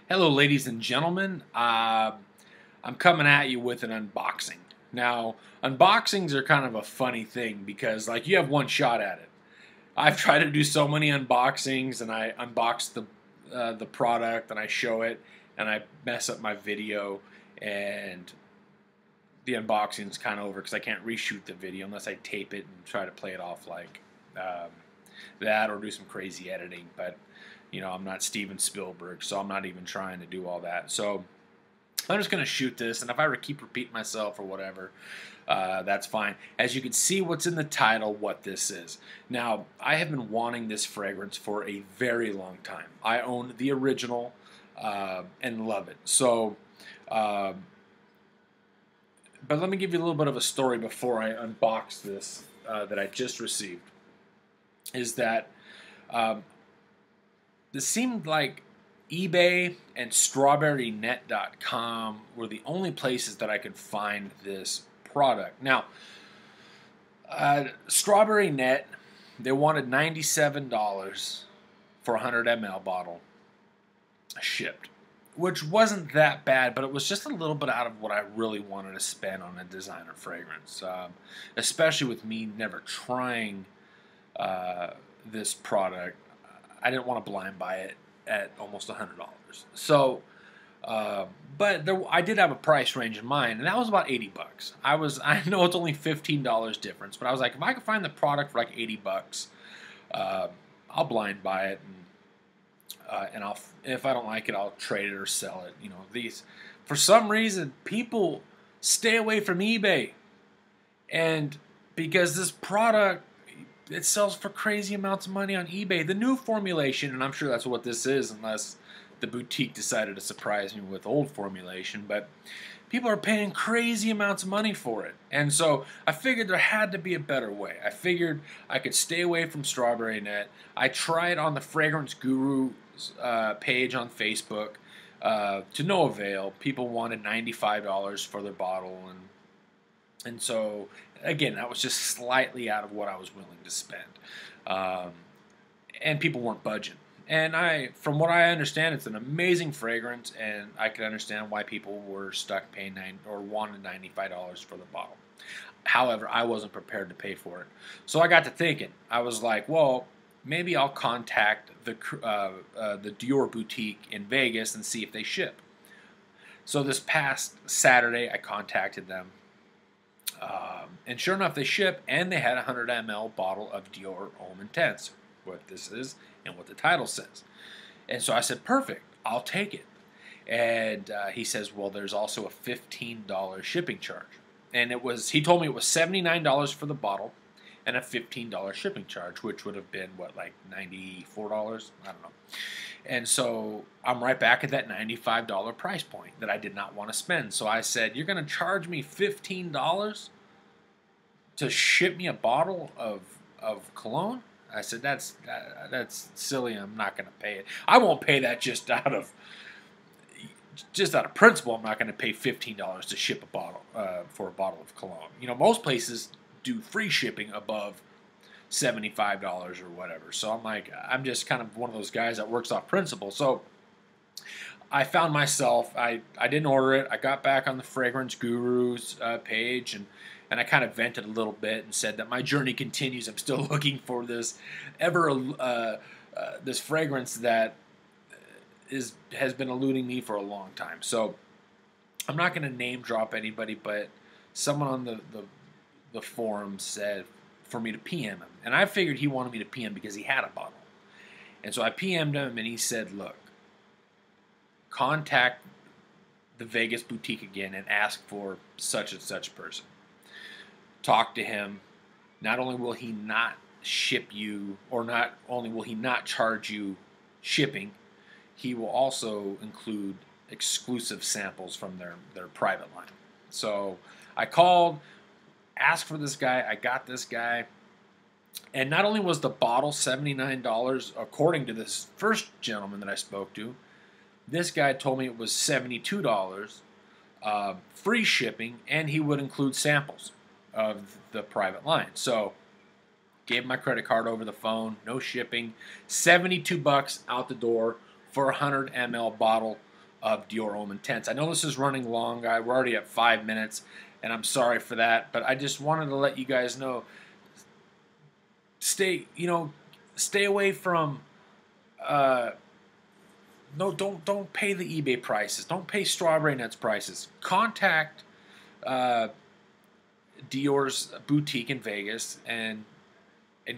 Hello, ladies and gentlemen. I'm coming at you with an unboxing. Now, unboxings are kind of a funny thing because, like, you have one shot at it. I've tried to do so many unboxings, and I unbox the product, and I show it, and I mess up my video, and the unboxing's kind of over because I can't reshoot the video unless I tape it and try to play it off like um, that or do some crazy editing. But you know, I'm not Steven Spielberg, so I'm not even trying to do all that. So I'm just going to shoot this, and if I keep repeating myself or whatever, that's fine. As you can see what's in the title, what this is. Now, I have been wanting this fragrance for a very long time. I own the original and love it. So, but let me give you a little bit of a story before I unbox this that I just received. Is that this seemed like eBay and strawberrynet.com were the only places that I could find this product. Now, Strawberry Net, they wanted $97 for a 100 ml bottle shipped, which wasn't that bad, but it was just a little bit out of what I really wanted to spend on a designer fragrance, especially with me never trying this product. I didn't want to blind buy it at almost $100. So, but I did have a price range in mind, and that was about 80 bucks. I know it's only $15 difference, but I was like, if I could find the product for like 80 bucks, I'll blind buy it, and if I don't like it, I'll trade it or sell it. You know, for some reason, people stay away from eBay, and because this product, it sells for crazy amounts of money on eBay. The new formulation, and I'm sure that's what this is, unless the boutique decided to surprise me with old formulation, but people are paying crazy amounts of money for it. And so I figured there had to be a better way. I figured I could stay away from Strawberry Net. I tried on the Fragrance Guru's page on Facebook to no avail. People wanted $95 for their bottle, and so, again, that was just slightly out of what I was willing to spend. And people weren't budging. And from what I understand, it's an amazing fragrance, and I can understand why people were stuck paying wanted $95 for the bottle. However, I wasn't prepared to pay for it. So I got to thinking. I was like, well, maybe I'll contact the Dior boutique in Vegas and see if they ship. So this past Saturday, I contacted them. And sure enough, they ship, and they had a 100 ml bottle of Dior Homme Intense, what this is and what the title says. And so I said, perfect, I'll take it. And he says, well, there's also a $15 shipping charge. And he told me it was $79 for the bottle and a $15 shipping charge, which would have been, what, like $94? I don't know. And so I'm right back at that $95 price point that I did not want to spend. So I said, you're going to charge me $15 to ship me a bottle of cologne? I said, that's silly. I'm not going to pay it. I won't pay that just out of principle. I'm not going to pay $15 to ship a bottle for a bottle of cologne. You know, most places do free shipping above $75 or whatever. So I'm like, I'm just kind of one of those guys that works off principle. So I found myself, I didn't order it. I got back on the Fragrance Guru's page, and I kind of vented a little bit and said that my journey continues. I'm still looking for this this fragrance that has been eluding me for a long time. So I'm not going to name drop anybody, but someone on the forum said for me to PM him. And I figured he wanted me to PM because he had a bottle. And so I PM'd him, and he said, look, contact the Vegas boutique again and ask for such and such person. Talk to him. Not only will he not ship you, or not only will he not charge you shipping, he will also include exclusive samples from their private line. So I called, asked for this guy. I got this guy. And not only was the bottle $79, according to this first gentleman that I spoke to, this guy told me it was $72, free shipping, and he would include samples of the private line. So gave my credit card over the phone, no shipping, 72 bucks out the door for a 100 ml bottle of Dior Homme Intense. I know this is running long. We're already at 5 minutes, and I'm sorry for that. But I just wanted to let you guys know, stay away from. No, don't pay the eBay prices. Don't pay Strawberry Nuts prices. Contact Dior's boutique in Vegas and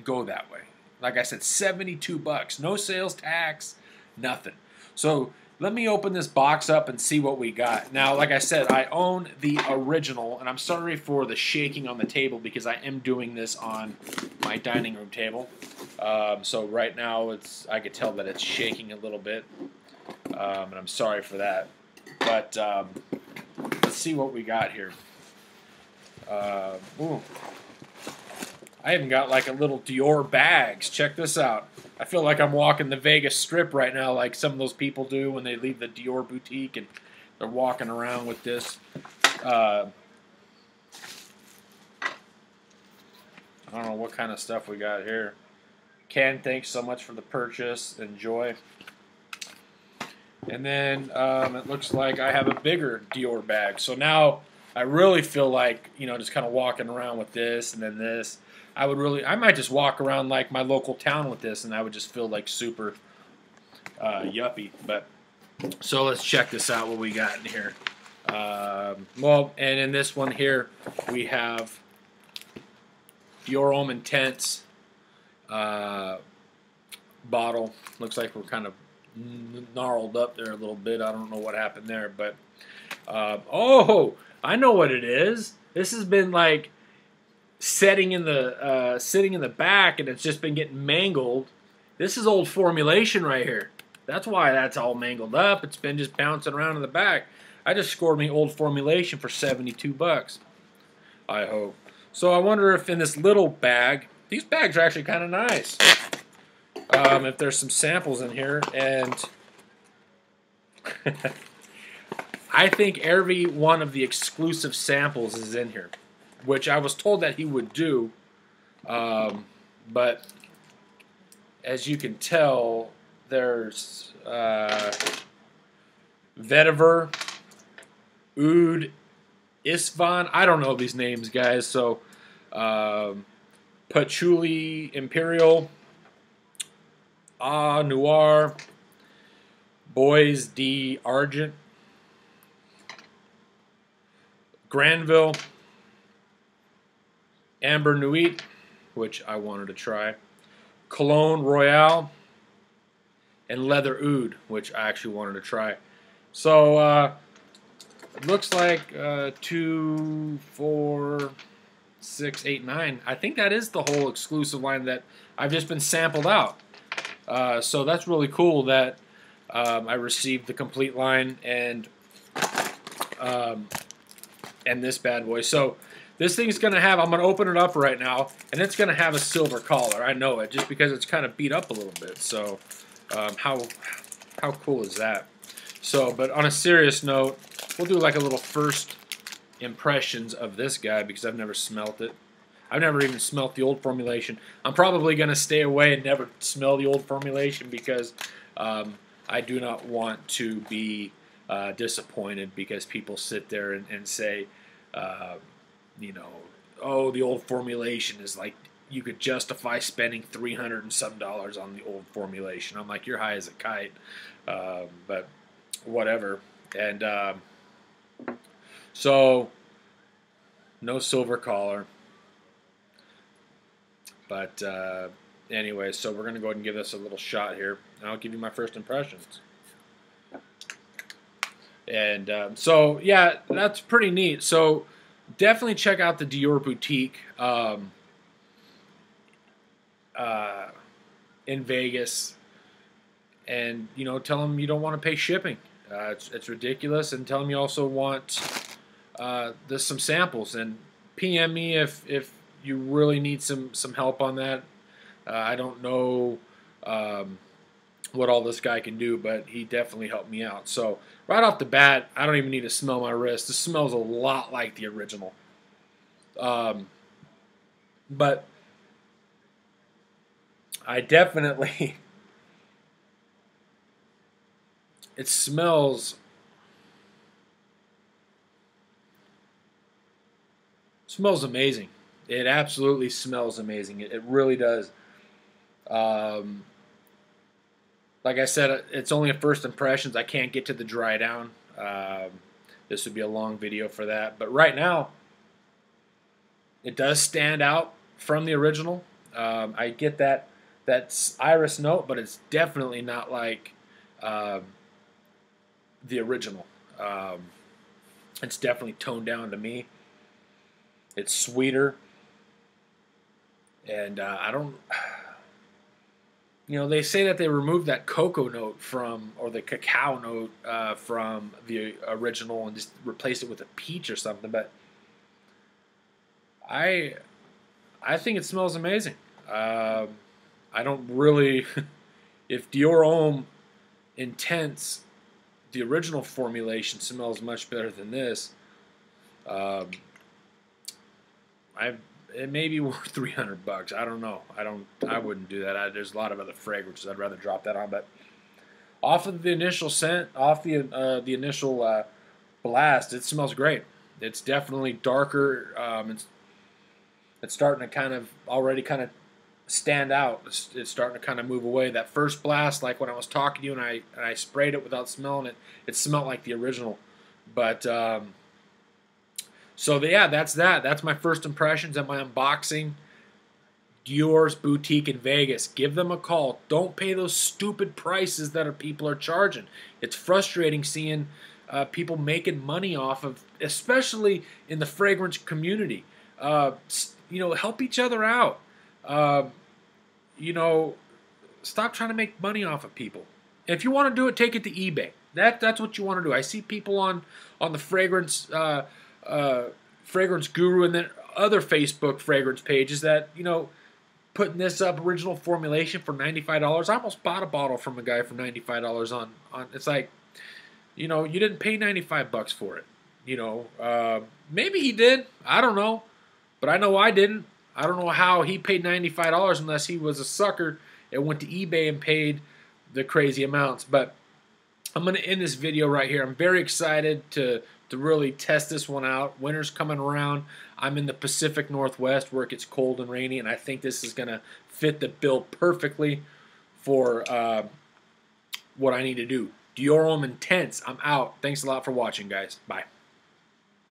go that way. Like I said, $72, no sales tax, nothing. So let me open this box up and see what we got. Now, like I said, I own the original, and I'm sorry for the shaking on the table because I am doing this on my dining room table. So right now, I could tell that it's shaking a little bit, and I'm sorry for that. But let's see what we got here. Ooh. I even got like a little Dior bags. Check this out. I feel like I'm walking the Vegas Strip right now, like some of those people do when they leave the Dior boutique and they're walking around with this. I don't know what kind of stuff we got here. Ken, thanks so much for the purchase. Enjoy. And then it looks like I have a bigger Dior bag. So now I really feel like, just kind of walking around with this and then this. I might just walk around like my local town with this, and I would just feel like super yuppie. But so let's check this out. What we got in here? Well, and in this one here we have Dior Homme Intense bottle. Looks like we're kind of gnarled up there a little bit. I don't know what happened there, but oh, I know what it is. This has been like sitting in the back, and it's just been getting mangled. This is old formulation right here. That's why that's all mangled up. It's been just bouncing around in the back. I just scored me old formulation for $72. I hope. So I wonder if in this little bag, these bags are actually kind of nice. If there's some samples in here, and I think every one of the exclusive samples is in here, which I was told that he would do, but as you can tell, there's Vetiver, Oud, Isvan. I don't know these names, guys. So Patchouli Imperial, Noir, Boys d'Argent, Granville, Amber Nuit, which I wanted to try, Cologne Royale, and Leather Oud, which I actually wanted to try. So it looks like 2, 4, 6, 8, 9. I think that is the whole exclusive line that I've just been sampled out. So that's really cool that I received the complete line and this bad boy. So this thing's going to have, I'm going to open it up right now, and it's going to have a silver collar. I know it, just because it's kind of beat up a little bit. So how cool is that? So, but on a serious note, we'll do like a little first impressions of this guy because I've never smelt it. I've never even smelt the old formulation. I'm probably going to stay away and never smell the old formulation because I do not want to be disappointed because people sit there and say, oh, the old formulation is like, you could justify spending $300 and some on the old formulation. I'm like, you're high as a kite, but whatever. And so, no silver collar. But anyway, so we're going to go ahead and give this a little shot here. And I'll give you my first impressions. And so, yeah, that's pretty neat. So definitely check out the Dior boutique in Vegas. And, tell them you don't want to pay shipping. It's ridiculous. And tell them you also want there's some samples. And PM me if you really need some help on that. I don't know what all this guy can do, but he definitely helped me out. So right off the bat, I don't even need to smell my wrist. This smells a lot like the original. But I definitely, it smells Smells amazing. It absolutely smells amazing. It really does. Um, like I said, it's only a first impressions. I can't get to the dry down. This would be a long video for that. But right now, it does stand out from the original. I get that iris note, but it's definitely not like uh, the original. It's definitely toned down to me. It's sweeter, and I don't. They say that they removed that cocoa note from, or the cacao note from the original and just replaced it with a peach or something. But I think it smells amazing. I don't really. If Dior Homme Intense, the original formulation, smells much better than this, um, it may be worth $300. I don't know. I wouldn't do that. There's a lot of other fragrances I'd rather drop that on. But off of the initial scent, off the initial blast, it smells great. It's definitely darker. It's starting to kind of already kind of stand out. It's starting to kind of move away. That first blast, like when I was talking to you and I sprayed it without smelling it, it smelled like the original. But so yeah, that's that. That's my first impressions at my unboxing. Dior's boutique in Vegas. Give them a call. Don't pay those stupid prices that people are charging. It's frustrating seeing people making money off of, especially in the fragrance community. Help each other out. Stop trying to make money off of people. If you want to do it, take it to eBay. That's what you want to do. I see people on the fragrance guru and then other Facebook fragrance pages that putting this up original formulation for $95. I almost bought a bottle from a guy for $95 on. It's like, you didn't pay $95 for it. Maybe he did. I don't know, but I know I didn't. I don't know how he paid $95 unless he was a sucker and went to eBay and paid the crazy amounts. But I'm going to end this video right here. I'm very excited to really test this one out. Winter's coming around. I'm in the Pacific Northwest where it gets cold and rainy, and I think this is going to fit the bill perfectly for what I need to do. Dior Homme Intense. I'm out. Thanks a lot for watching, guys. Bye.